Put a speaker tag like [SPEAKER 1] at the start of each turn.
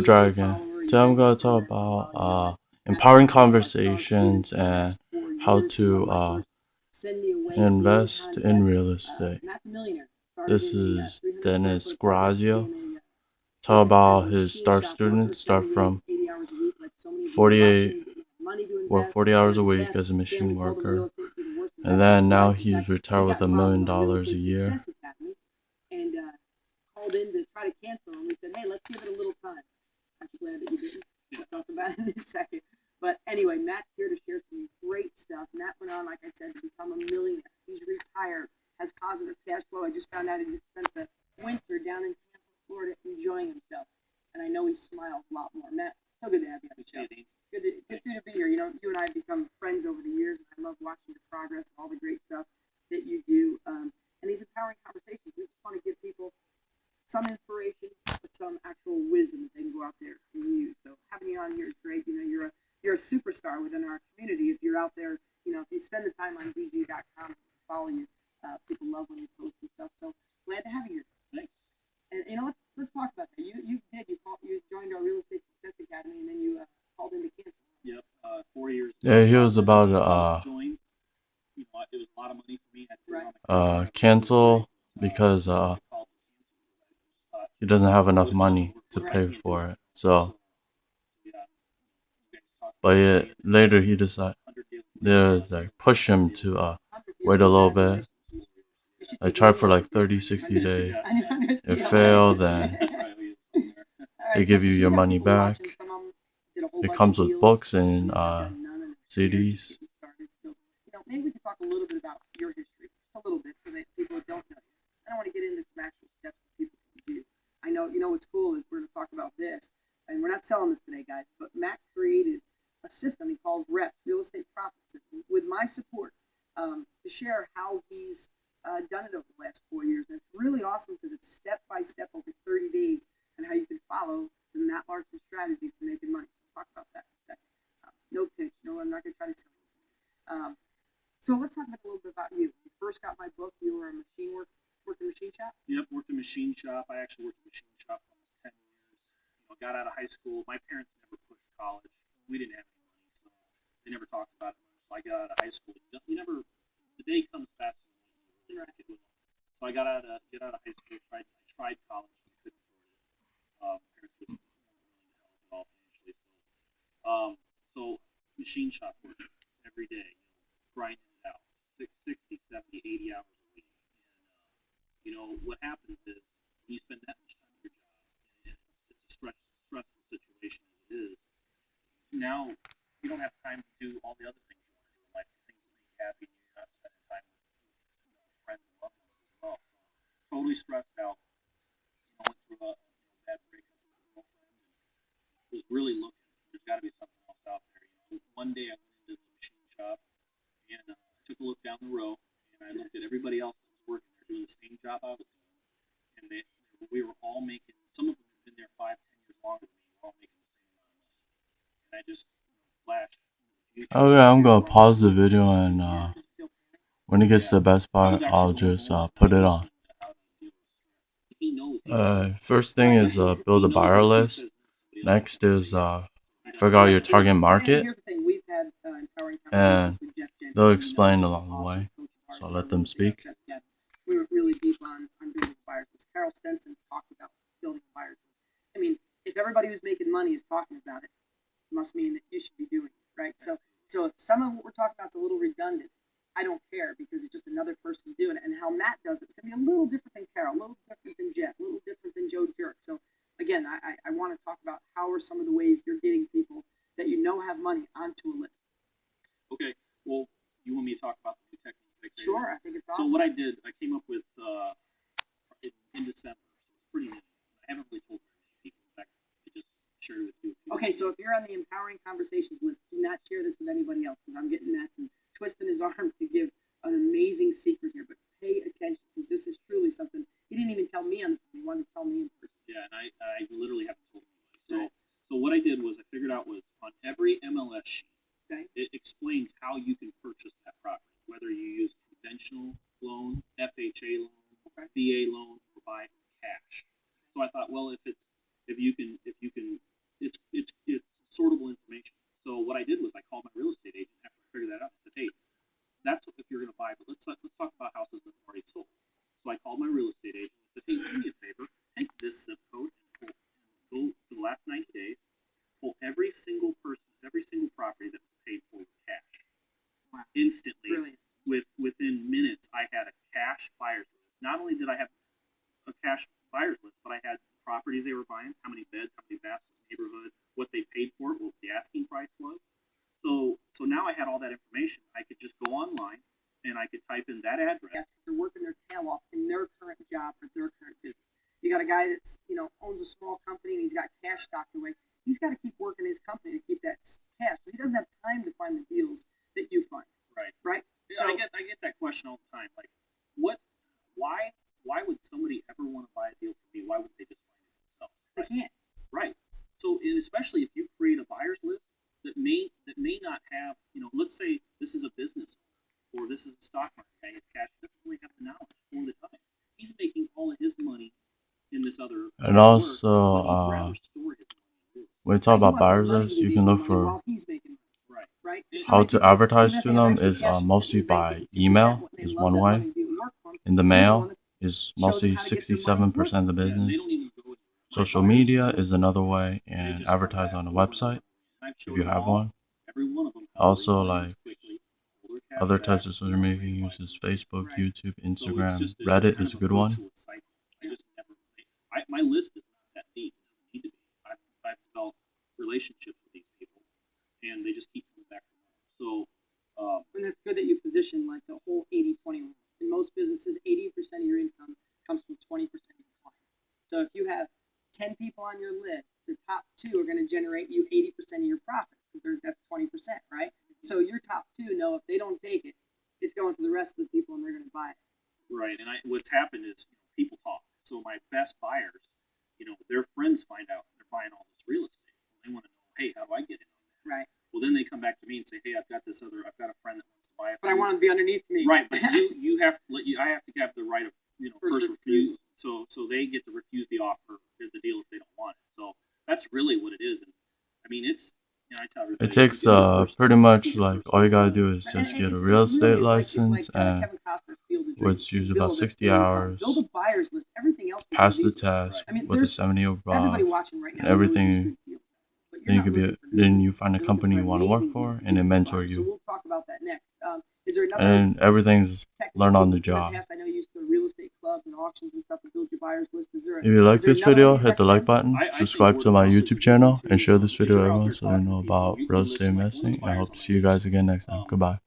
[SPEAKER 1] Dragon. Today I'm gonna talk about empowering conversations and how to invest in real estate. This is Dennis Grazio. Talk about his students start from 48 work 40 hours a week as a machine worker, and then now he's retired with $1 million a year.
[SPEAKER 2] And called in to try to cancel him. We said, hey, let's give it a little time. I'm glad that you didn't. We'll talk about it in a second. But anyway, Matt's here to share some great stuff. Matt went on, like I said, to become a millionaire. He's retired, has positive cash flow. I just found out he just spent the winter down in Tampa, Florida, enjoying himself. And I know he smiles a lot more. Matt, so good to have you on the show. Good for you to be here. You know, you and I have become friends over the years, and I love watching the progress and all the great stuff that you do. And these empowering conversations, we just want to give people some inspiration, but some actual wisdom that they can go out there and use. So having you on here is great. You know, you're a superstar within our community. If you're out there, you know, if you spend the time on DG.com and follow you, people love when you post and stuff. So glad to have you here. Thanks. And you know, let's talk about that. You joined our Real Estate Success Academy, and then you called into cancel.
[SPEAKER 3] Yep, 4 years.
[SPEAKER 1] Yeah, he was about
[SPEAKER 3] Joined. You know, it was a lot of money for me.
[SPEAKER 1] cancel because he doesn't have enough money to pay for it. So, but later he decided they like push him to wait a little bit. I tried for like 30, 60 days. It failed, then they give you your money back. It comes with books and CDs.
[SPEAKER 2] Maybe we can talk a little bit about your history, a little bit, so that people who don't know you. I don't want to get into some actual steps that people can do. I know, you know what's cool is we're going to talk about this, and we're not selling this today, guys, but Matt created a system he calls REPS, Real Estate Profit System, with my support to share how he's done it over the last 4 years. And it's really awesome because it's step by step over 30 days and how you can follow the Matt Larson strategy for making money. So we'll talk about that in a second. No pitch, no, I'm not going to try to sell you. So let's talk a little bit about you. When you first got my book, you were a worked in a machine shop?
[SPEAKER 3] Yep, worked in a machine shop. I actually worked in a machine shop for almost 10 years. You know, got out of high school. My parents never pushed college. We didn't have any money, so they never talked about it much. So I got out of high school. The day comes fast when you interact with them. So I get out of high school. I tried college. I couldn't afford it. Parents wouldn't really help at all financially. So machine shop work every day, grinding it out, 60, 70, 80 hours a week. And, you know, what happens is when you spend that much time at your job, and it's a stressful situation as it is, now you don't have time to do all the other things you want to do in life, the things that make you happy, and you're not spending time with friends and loved ones as well. So totally stressed out. You know, went through a bad breakup with a girlfriend and was really looking. There's got to be something else out there. You know, one day I went into the machine shop and took a look down the row, and I looked at everybody else that was working there doing the same job I was doing, and we were all making. Some of them had been there 5, 10 years longer than me. We were all making the same amount of money, and I just flashed.
[SPEAKER 1] Okay, I'm gonna pause the video and when it gets to the best part, I'll just put it on. First thing is build a buyer list. Next is figure out your target market, and they'll explain along the way. So I'll let them speak.
[SPEAKER 2] We were really deep on building buyers list. Carol Stenson talked about building buyers list. I mean, if everybody who's making money is talking about it, it must mean that you should be doing it, right? So if some of what we're talking about is a little redundant, I don't care because it's just another person doing it. And how Matt does it's going to be a little different than Carol, a little different than Jeff, a little different than Joe Jerk. So again, I want to talk about how are some of the ways you're getting people that you know have money onto a list.
[SPEAKER 3] Okay, well, you want me to talk about the new technique?
[SPEAKER 2] Sure, I think it's awesome.
[SPEAKER 3] So what I did, I came up with in December. So it's pretty new. I haven't really told very many people. In fact, I just shared it with you.
[SPEAKER 2] Okay, so if you're on the Empowering Conversations list, do not share this with anybody else because I'm getting Matt and twisting his arm to give an amazing secret here. But pay attention because this is truly something he didn't even tell me on the phone. He wanted to tell me in person.
[SPEAKER 3] Yeah, and I literally haven't told anybody. So what I did was I figured out was on every MLS sheet,
[SPEAKER 2] okay,
[SPEAKER 3] it explains how you can purchase that property, whether you use conventional loan, FHA loan, VA loan, or buy cash. So I thought, well, if you can 90 days, pull every single person, every single property that was paid for with cash.
[SPEAKER 2] Wow.
[SPEAKER 3] Instantly,
[SPEAKER 2] Brilliant.
[SPEAKER 3] within minutes, I had a cash buyer's list. Not only did I have a cash buyer's list, but I had the properties they were buying, how many beds, how many baths, neighborhood, what they paid for it, what the asking price was. So now I had all that information. I could just go online and I could type in that address.
[SPEAKER 2] Yes, they're working their tail off in their current job or their current business. You got a guy that's, owns a small company and he's got cash stocked away. He's got to keep working his company to keep that cash. So he doesn't have time to find the deals that you find.
[SPEAKER 3] Right.
[SPEAKER 2] Right.
[SPEAKER 3] So I get that question all the time. Like, why would somebody ever want to buy a deal from me? Why wouldn't they just find it themselves?
[SPEAKER 2] They can't.
[SPEAKER 3] Right. So, and especially if you create a buyer's list that may not have, let's say this is a business owner or this is a stock market guy, his cash doesn't really have the knowledge all the time. He's making all of his money in this other.
[SPEAKER 1] And also, when you talk about buyer's list, you can look for
[SPEAKER 2] Right.
[SPEAKER 1] how to advertise to them is mostly by email is one way. In the mail is mostly 67% of the business. Social media is another way, and advertise on a website if you have one. Also, like other types of social media uses Facebook, YouTube, Instagram, Reddit is a good one.
[SPEAKER 3] My list is not that deep. It doesn't need to be. I've developed relationships with these people, and they just keep coming back from them. So,
[SPEAKER 2] and it's good that you position like the whole 80-20 rule. In most businesses, 80% of your income comes from 20% of your clients. So if you have 10 people on your list, the top 2 are going to generate you 80% of your profits because that's 20%, right? So your top 2 know if they don't take it, it's going to the rest of the people and they're going to buy it.
[SPEAKER 3] Right, and what's happened is people talk. So my best buyers, their friends find out they're buying all this real estate. They want to know, hey, how do I get in on that?
[SPEAKER 2] Right.
[SPEAKER 3] Well, then they come back to me and say, hey, I've got a friend that wants to buy it.
[SPEAKER 2] But I want to be underneath me.
[SPEAKER 3] Right, but you have to I have to have the right of first refusal. So they get to refuse the offer, the deal if they don't want it. So that's really what it is. And I mean, it's I tell everybody,
[SPEAKER 1] It takes pretty much like all you gotta do is just get a real estate license, and which usually about 60 hours.
[SPEAKER 2] Build a buyer's list. Everything else.
[SPEAKER 1] Pass the test with a 70 above, and everything. Then you find a company you want to work for, and they mentor you.
[SPEAKER 2] So we'll talk about that next. Is there another?
[SPEAKER 1] And everything's learn on the job.
[SPEAKER 2] I know you used to real estate clubs and auctions and stuff to build your buyer's list.
[SPEAKER 1] If you like this video, hit the like button, subscribe to my YouTube channel, and share this video to everyone so they know about real estate investing. I hope to see you guys again next time. Goodbye.